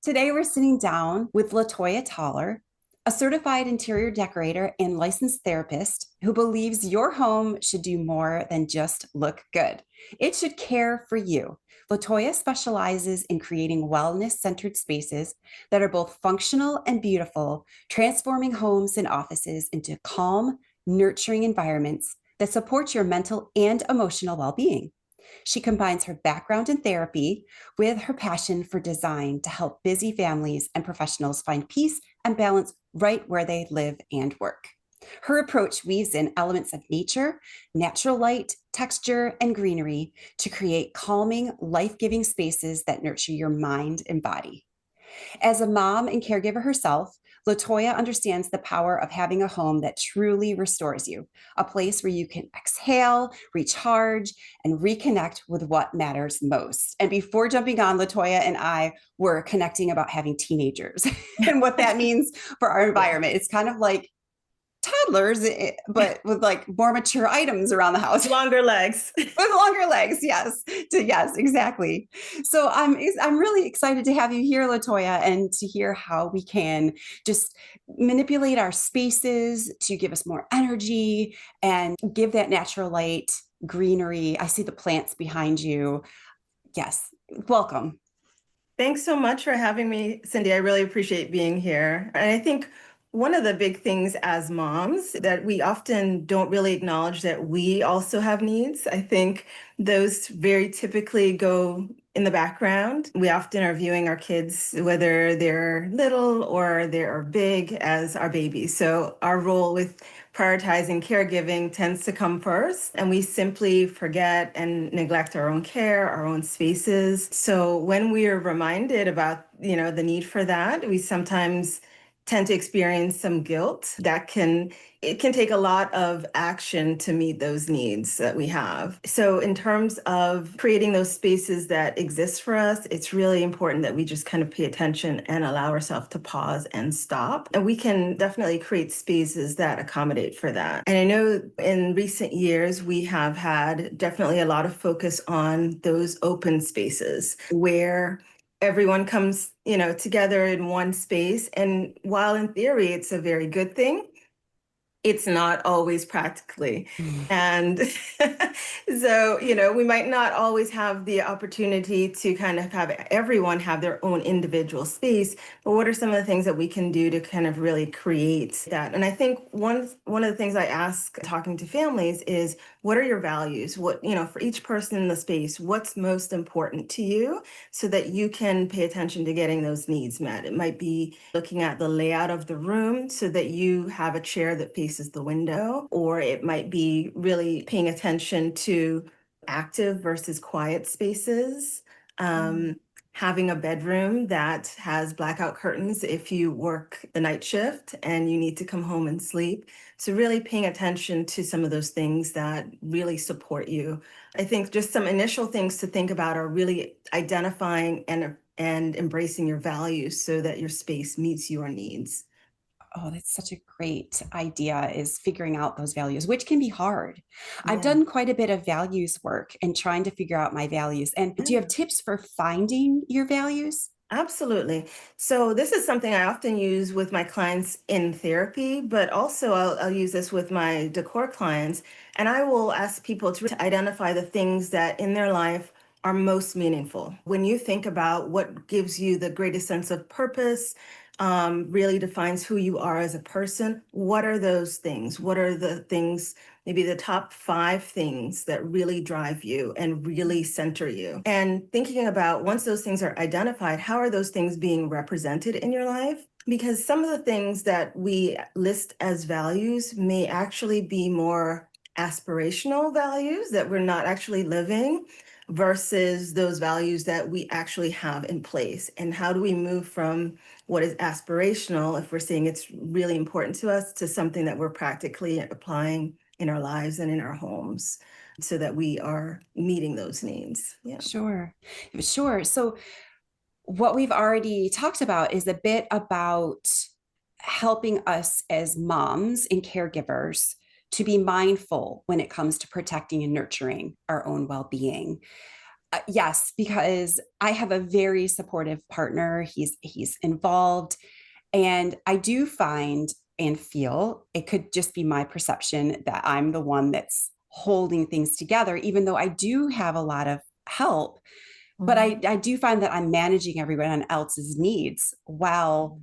Today, we're sitting down with Latoya Toller, a certified interior decorator and licensed therapist who believes your home should do more than just look good. It should care for you. Latoya specializes in creating wellness centered spaces that are both functional and beautiful, transforming homes and offices into calm, nurturing environments that support your mental and emotional well being. She combines her background in therapy with her passion for design to help busy families and professionals find peace and balance right where they live and work. Her approach weaves in elements of nature, natural light, texture, and greenery to create calming, life giving spaces that nurture your mind and body. As a mom and caregiver herself, Latoya understands the power of having a home that truly restores you, a place where you can exhale, recharge, and reconnect with what matters most. And before jumping on, Latoya and I were connecting about having teenagers and what that means for our Yeah. environment. It's kind of like toddlers, but with like more mature items around the house. Longer legs. With longer legs, yes. Yes, exactly. So I'm really excited to have you here, Latoya, and to hear how we can just manipulate our spaces to give us more energy and give that natural light, greenery. I see the plants behind you. Yes, welcome. Thanks so much for having me, Cindy. I really appreciate being here. And I think one of the big things as moms that we often don't really acknowledge that we also have needs. I think those very typically go in the background. We often are viewing our kids, whether they're little or they're big, as our babies. So our role with prioritizing caregiving tends to come first, and we simply forget and neglect our own care, our own spaces. So when we are reminded about, the need for that, we sometimes tend to experience some guilt it can take a lot of action to meet those needs that we have. So in terms of creating those spaces that exist for us, it's really important that we just kind of pay attention and allow ourselves to pause and stop. And we can definitely create spaces that accommodate for that. And I know in recent years, we have had definitely a lot of focus on those open spaces where everyone comes, together in one space. And while in theory, it's a very good thing, it's not always practically. Mm. And so, we might not always have the opportunity to kind of have everyone have their own individual space, but what are some of the things that we can do to kind of really create that? And I think one of the things I ask talking to families is, what are your values? What, for each person in the space, what's most important to you so that you can pay attention to getting those needs met? It might be looking at the layout of the room so that you have a chair that faces the window, or it might be really paying attention to active versus quiet spaces. Um, Having a bedroom that has blackout curtains if you work the night shift and you need to come home and sleep. So really paying attention to some of those things that really support you. I think just some initial things to think about are really identifying and embracing your values so that your space meets your needs. Oh, that's such a great idea is figuring out those values, which can be hard. I've Yeah. done quite a bit of values work and trying to figure out my values. And do you have tips for finding your values? Absolutely. So this is something I often use with my clients in therapy, but also I'll use this with my decor clients. And I will ask people to identify the things that in their life are most meaningful. When you think about what gives you the greatest sense of purpose, really defines who you are as a person, what are those things? What are the things, maybe the top 5 things that really drive you and really center you? And thinking about once those things are identified, how are those things being represented in your life? Because some of the things that we list as values may actually be more aspirational values that we're not actually living versus those values that we actually have in place. And how do we move from what is aspirational, if we're saying it's really important to us, to something that we're practically applying in our lives and in our homes so that we are meeting those needs. Yeah. Sure. Sure. So, what we've already talked about is a bit about helping us as moms and caregivers to be mindful when it comes to protecting and nurturing our own well being. Yes, because I have a very supportive partner. He's involved, and I do find and feel it could just be my perception that I'm the one that's holding things together, even though I do have a lot of help. But Mhm. I do find that I'm managing everyone else's needs while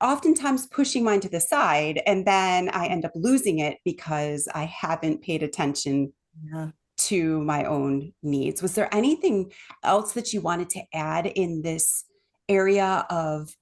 oftentimes pushing mine to the side. And then I end up losing it because I haven't paid attention Yeah. to my own needs. Was there anything else that you wanted to add in this area of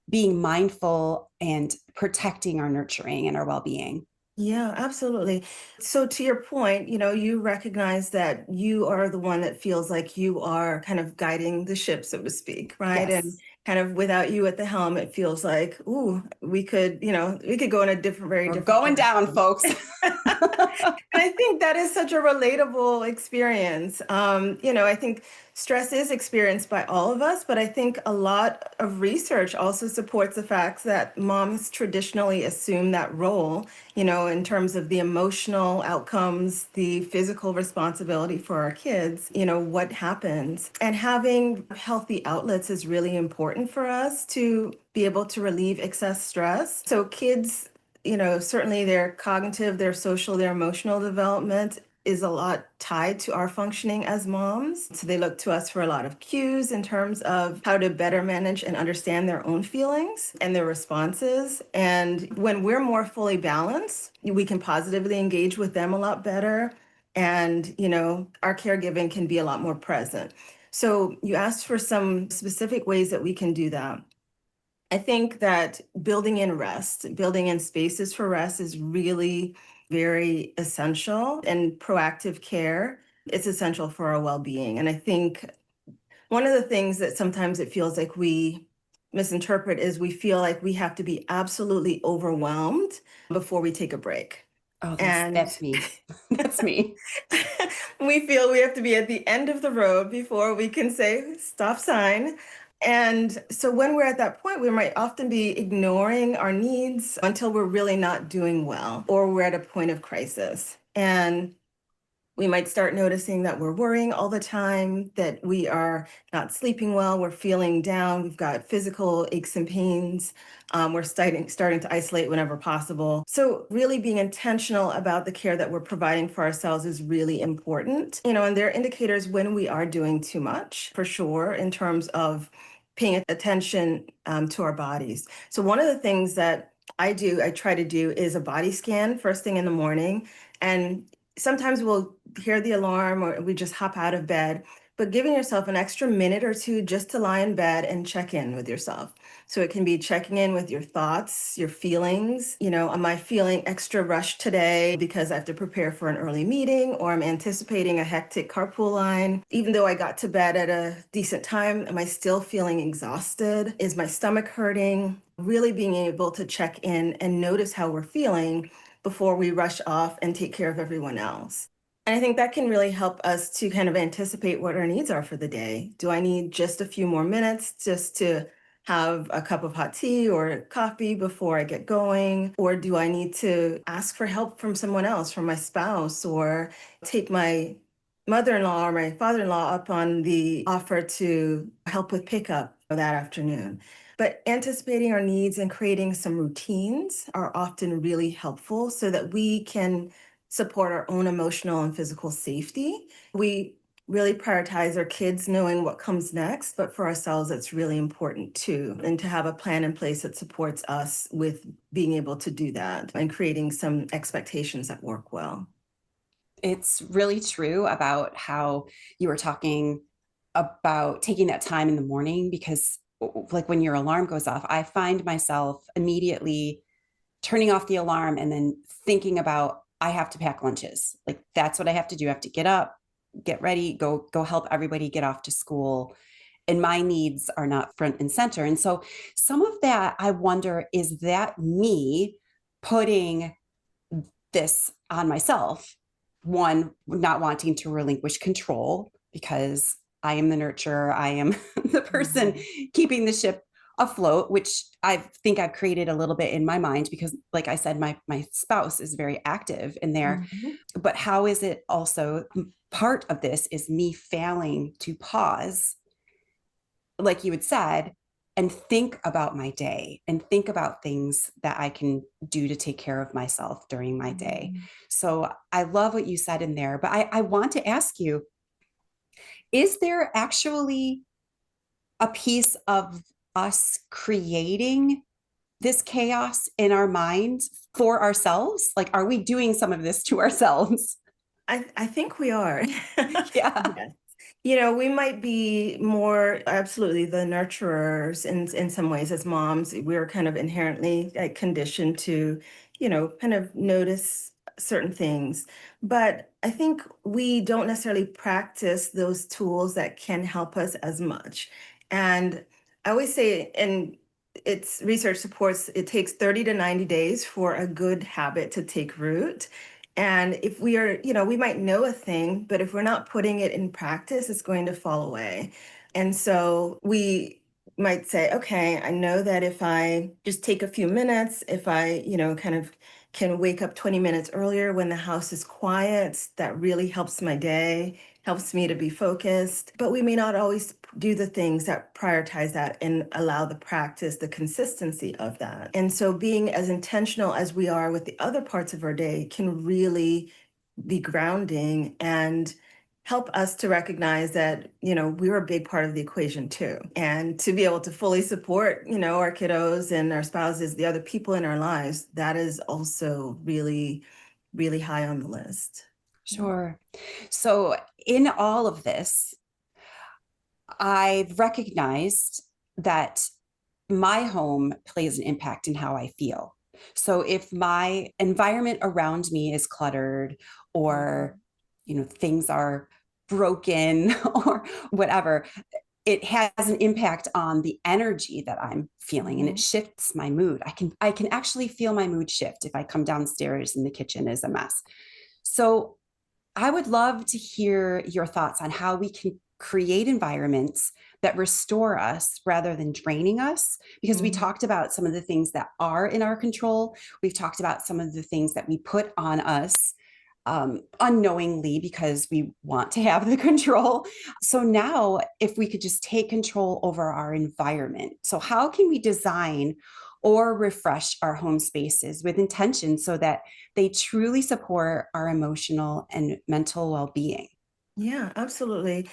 being mindful and protecting our nurturing and our well-being? Yeah, absolutely. So to your point, you recognize that you are the one that feels like you are kind of guiding the ship, so to speak, right? And Yes, kind of without you at the helm, it feels like, ooh, we could go in a different, very we're different going down, direction. folks. And I think that is such a relatable experience. I think stress is experienced by all of us, but I think a lot of research also supports the fact that moms traditionally assume that role, in terms of the emotional outcomes, the physical responsibility for our kids, what happens. And having healthy outlets is really important for us to be able to relieve excess stress. So kids, certainly their cognitive, their social, their emotional development is a lot tied to our functioning as moms. So they look to us for a lot of cues in terms of how to better manage and understand their own feelings and their responses. And when we're more fully balanced, we can positively engage with them a lot better. And, our caregiving can be a lot more present. So you asked for some specific ways that we can do that. I think that building in rest, building in spaces for rest is really very essential, and proactive care is essential for our well-being. And I think one of the things that sometimes it feels like we misinterpret is we feel like we have to be absolutely overwhelmed before we take a break. Oh, And that's me. That's me. we feel we have to be at the end of the road before we can say stop sign. And so when we're at that point, we might often be ignoring our needs until we're really not doing well or we're at a point of crisis. And we might start noticing that we're worrying all the time, that we are not sleeping well, we're feeling down, we've got physical aches and pains, we're starting to isolate whenever possible. So, really being intentional about the care that we're providing for ourselves is really important. And there are indicators when we are doing too much, for sure, in terms of paying attention to our bodies. So, one of the things that I try to do is a body scan first thing in the morning. And sometimes we'll hear the alarm or we just hop out of bed, but giving yourself an extra minute or two just to lie in bed and check in with yourself. So it can be checking in with your thoughts, your feelings. Am I feeling extra rushed today because I have to prepare for an early meeting, or I'm anticipating a hectic carpool line? Even though I got to bed at a decent time, am I still feeling exhausted? Is my stomach hurting? Really being able to check in and notice how we're feeling before we rush off and take care of everyone else. And I think that can really help us to kind of anticipate what our needs are for the day. Do I need just a few more minutes just to have a cup of hot tea or coffee before I get going? Or do I need to ask for help from someone else, from my spouse, or take my mother-in-law or my father-in-law up on the offer to help with pickup that afternoon? But anticipating our needs and creating some routines are often really helpful so that we can support our own emotional and physical safety. We really prioritize our kids knowing what comes next, but for ourselves, it's really important too. And to have a plan in place that supports us with being able to do that and creating some expectations that work well. It's really true about how you were talking about taking that time in the morning because like when your alarm goes off, I find myself immediately turning off the alarm and then thinking about I have to pack lunches. Like that's what I have to do. I have to get up, get ready, go help everybody get off to school. And my needs are not front and center. And so some of that I wonder, is that me putting this on myself? One, not wanting to relinquish control because I am the nurturer, I am the person Mhm. keeping the ship afloat, which I think I've created a little bit in my mind because, like I said, my spouse is very active in there. Mhm. But how is it also part of this is me failing to pause, like you had said, and think about my day and think about things that I can do to take care of myself during my day. Mhm. So I love what you said in there, but I want to ask you, is there actually a piece of us creating this chaos in our minds for ourselves? Like, are we doing some of this to ourselves? I think we are. Yeah. Yes. You know, we might be more absolutely the nurturers in some ways as moms. We're kind of inherently conditioned to, kind of notice certain things. But I think we don't necessarily practice those tools that can help us as much. And I always say, and it's research supports it takes 30 to 90 days for a good habit to take root. And if we are, we might know a thing, but if we're not putting it in practice, it's going to fall away. And so we might say, okay, I know that if I just take a few minutes, if I, kind of can wake up 20 minutes earlier when the house is quiet, that really helps my day, helps me to be focused. But we may not always do the things that prioritize that and allow the practice, the consistency of that. And so being as intentional as we are with the other parts of our day can really be grounding and help us to recognize that, we're a big part of the equation too. And to be able to fully support, our kiddos and our spouses, the other people in our lives, that is also really, really high on the list. Sure. So, in all of this, I've recognized that my home plays an impact in how I feel. So if my environment around me is cluttered or, Mhm. things are broken or whatever, it has an impact on the energy that I'm feeling and it Mhm. shifts my mood. I can actually feel my mood shift if I come downstairs and the kitchen is a mess. So I would love to hear your thoughts on how we can create environments that restore us rather than draining us. Because we Mhm. talked about some of the things that are in our control. We've talked about some of the things that we put on us unknowingly because we want to have the control. So now, if we could just take control over our environment. So, how can we design or refresh our home spaces with intention so that they truly support our emotional and mental well being? Yeah, absolutely.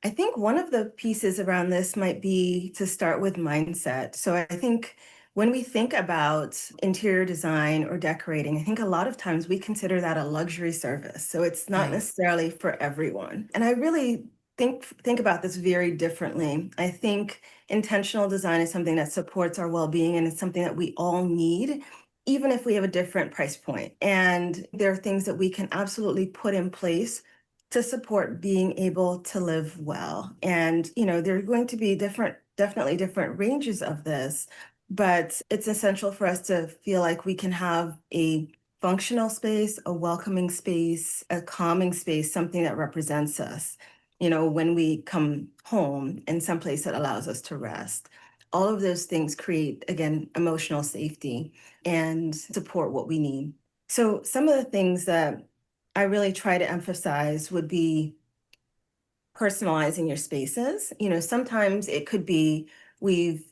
I think one of the pieces around this might be to start with mindset. So I think when we think about interior design or decorating, I think a lot of times we consider that a luxury service. So it's not Right. necessarily for everyone. And I really think about this very differently. I think intentional design is something that supports our well-being and it's something that we all need. Even if we have a different price point. And there are things that we can absolutely put in place to support being able to live well. And, there are going to be definitely different ranges of this, but it's essential for us to feel like we can have a functional space, a welcoming space, a calming space, something that represents us, when we come home and someplace that allows us to rest. All of those things create, again, emotional safety and support what we need. So, some of the things that I really try to emphasize would be personalizing your spaces. Sometimes it could be we've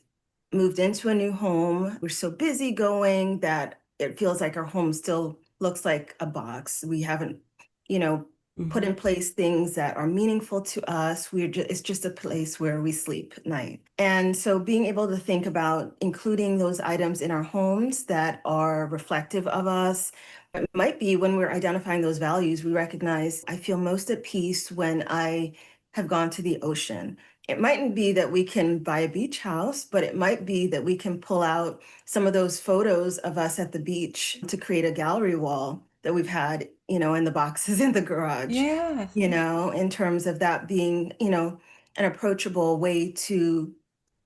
moved into a new home, we're so busy going that it feels like our home still looks like a box. We haven't, you know, put in Mhm. place things that are meaningful to us. It's just a place where we sleep at night. And so being able to think about including those items in our homes that are reflective of us. It might be when we're identifying those values, we recognize I feel most at peace when I have gone to the ocean. It mightn't be that we can buy a beach house, but it might be that we can pull out some of those photos of us at the beach to create a gallery wall that we've had, in the boxes in the garage, Yeah. in terms of that being, an approachable way to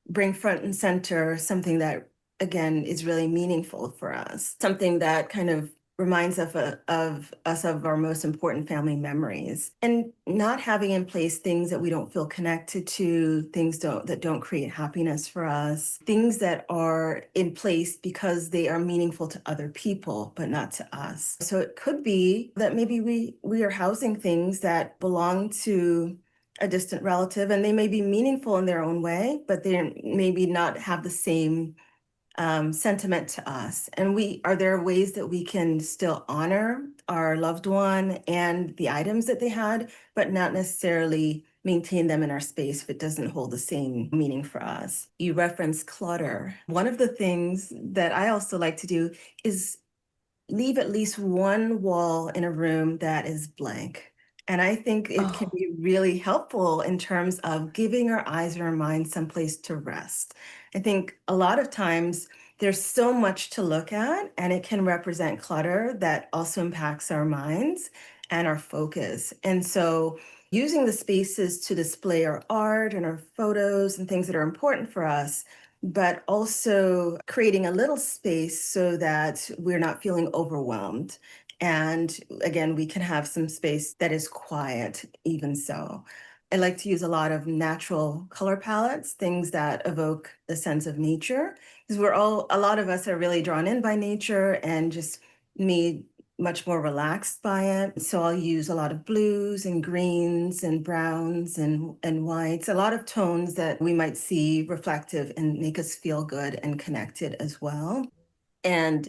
bring front and center something that, again, is really meaningful for us, something that kind of reminds of us of our most important family memories, and not having in place things that we don't feel connected to, things that don't create happiness for us, things that are in place because they are meaningful to other people but not to us. So it could be that maybe we are housing things that belong to a distant relative, and they may be meaningful in their own way, but they maybe not have the same sentiment to us. And are there ways that we can still honor our loved one and the items that they had, but not necessarily maintain them in our space if it doesn't hold the same meaning for us? You referenced clutter. One of the things that I also like to do is leave at least one wall in a room that is blank. And I think it can Oh, be really helpful in terms of giving our eyes and our minds someplace to rest. I think a lot of times there's so much to look at, and it can represent clutter that also impacts our minds and our focus. And so using the spaces to display our art and our photos and things that are important for us, but also creating a little space so that we're not feeling overwhelmed. And again, we can have some space that is quiet, even so. I like to use a lot of natural color palettes, things that evoke the sense of nature, because a lot of us are really drawn in by nature and just made much more relaxed by it. So I'll use a lot of blues and greens and browns and whites, a lot of tones that we might see reflective and make us feel good and connected as well. And,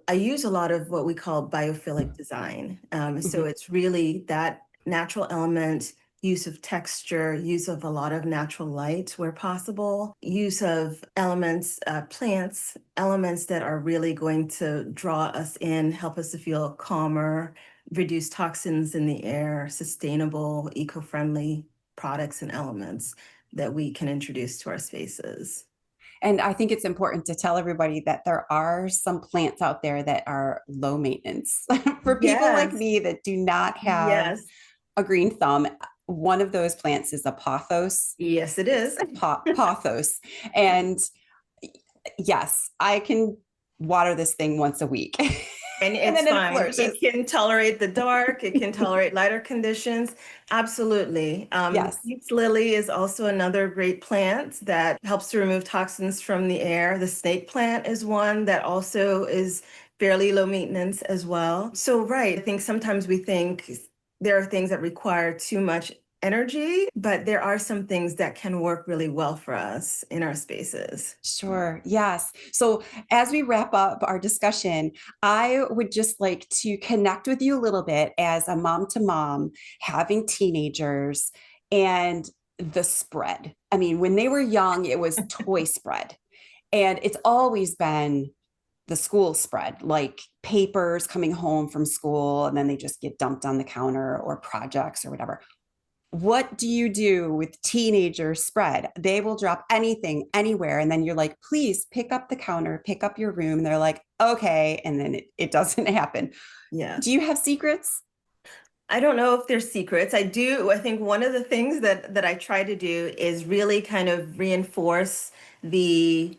I use a lot of what we call biophilic design. So mhm. it's really that natural element, use of texture, use of a lot of natural light where possible, use of elements, plants, elements that are really going to draw us in, help us to feel calmer, reduce toxins in the air, sustainable, eco-friendly products and elements that we can introduce to our spaces. And I think it's important to tell everybody that there are some plants out there that are low maintenance for people like Yes, me that do not have yes, a green thumb. One of those plants is a pothos. yes, it is. It's pothos. And yes, I can water this thing once a week And and it's then it fine. flourishes. It can tolerate the dark. It can tolerate lighter conditions. Absolutely. Yes. Pete's lily is also another great plant that helps to remove toxins from the air. The snake plant is one that also is fairly low maintenance as well. So, right, I think sometimes we think there are things that require too much energy, but there are some things that can work really well for us in our spaces. Sure. Yes. So, as we wrap up our discussion, I would just like to connect with you a little bit as a mom to mom having teenagers and the spread. I mean, when they were young, it was toy spread, and it's always been the school spread, like papers coming home from school, and then they just get dumped on the counter or projects or whatever. What do you do with teenager spread? They will drop anything anywhere. And then you're like, please pick up the counter, pick up your room. And they're like, okay. And then it doesn't happen. Yeah. Do you have secrets? I don't know if there's secrets. I do. I think one of the things that I try to do is really kind of reinforce the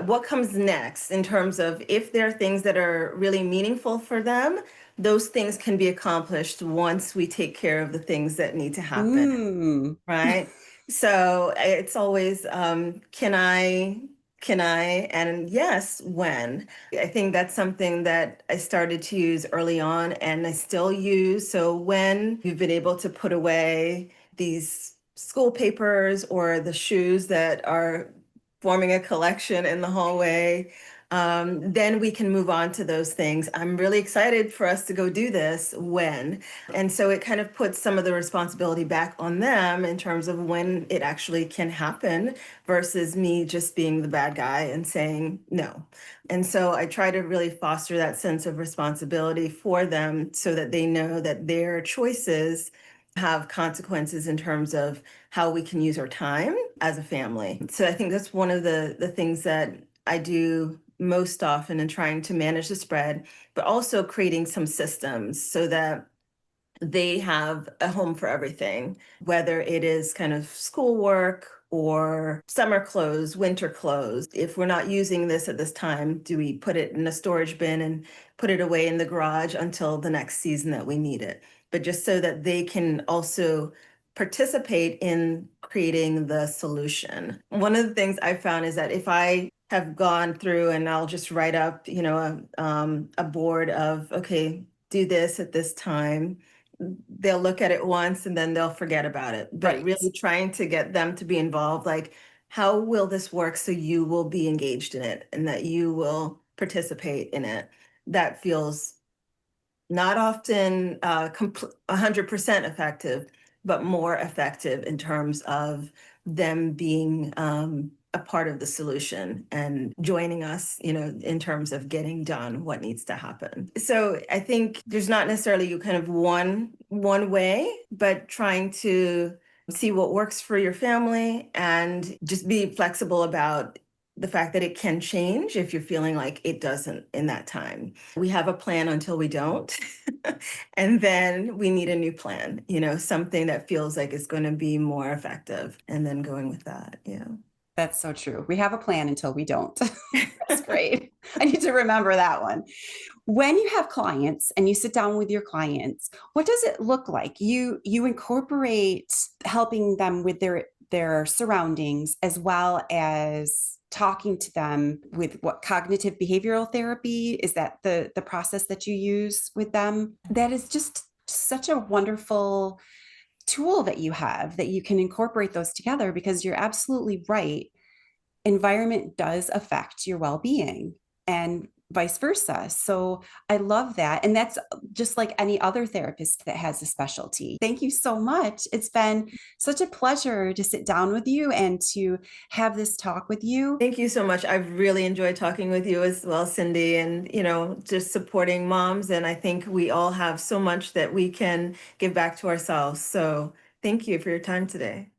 what comes next in terms of if there are things that are really meaningful for them, those things can be accomplished once we take care of the things that need to happen, Mm, right? So it's always, can I, and yes, when. I think that's something that I started to use early on and I still use. So when you've been able to put away these school papers or the shoes that are forming a collection in the hallway, then we can move on to those things. I'm really excited for us to go do this when. And so it kind of puts some of the responsibility back on them in terms of when it actually can happen versus me just being the bad guy and saying no. And so I try to really foster that sense of responsibility for them so that they know that their choices have consequences in terms of how we can use our time as a family. So I think that's one of the things that I do most often in trying to manage the spread, but also creating some systems so that they have a home for everything, whether it is kind of schoolwork or summer clothes, winter clothes. If we're not using this at this time, do we put it in a storage bin and put it away in the garage until the next season that we need it? But just so that they can also participate in creating the solution. One of the things I found is that if I have gone through and I'll just write up, a board of, okay, do this at this time, they'll look at it once and then they'll forget about it. But Right. really trying to get them to be involved, like, how will this work so you will be engaged in it and that you will participate in it? That feels not often 100% effective, but more effective in terms of them being a part of the solution and joining us, in terms of getting done what needs to happen. So I think there's not necessarily you kind of one way, but trying to see what works for your family and just be flexible about the fact that it can change if you're feeling like it doesn't in that time. We have a plan until we don't. And then we need a new plan, something that feels like it's going to be more effective and then going with that. Yeah. That's so true. We have a plan until we don't. That's great. I need to remember that one. When you have clients and you sit down with your clients, what does it look like? You incorporate helping them with their surroundings as well as talking to them with what cognitive behavioral therapy is that the process that you use with them? That is just such a wonderful tool that you have that you can incorporate those together because you're absolutely right. Environment does affect your well-being and vice versa. So I love that. And that's just like any other therapist that has a specialty. Thank you so much. It's been such a pleasure to sit down with you and to have this talk with you. Thank you so much. I've really enjoyed talking with you as well, Cindy, and just supporting moms. And I think we all have so much that we can give back to ourselves. So thank you for your time today.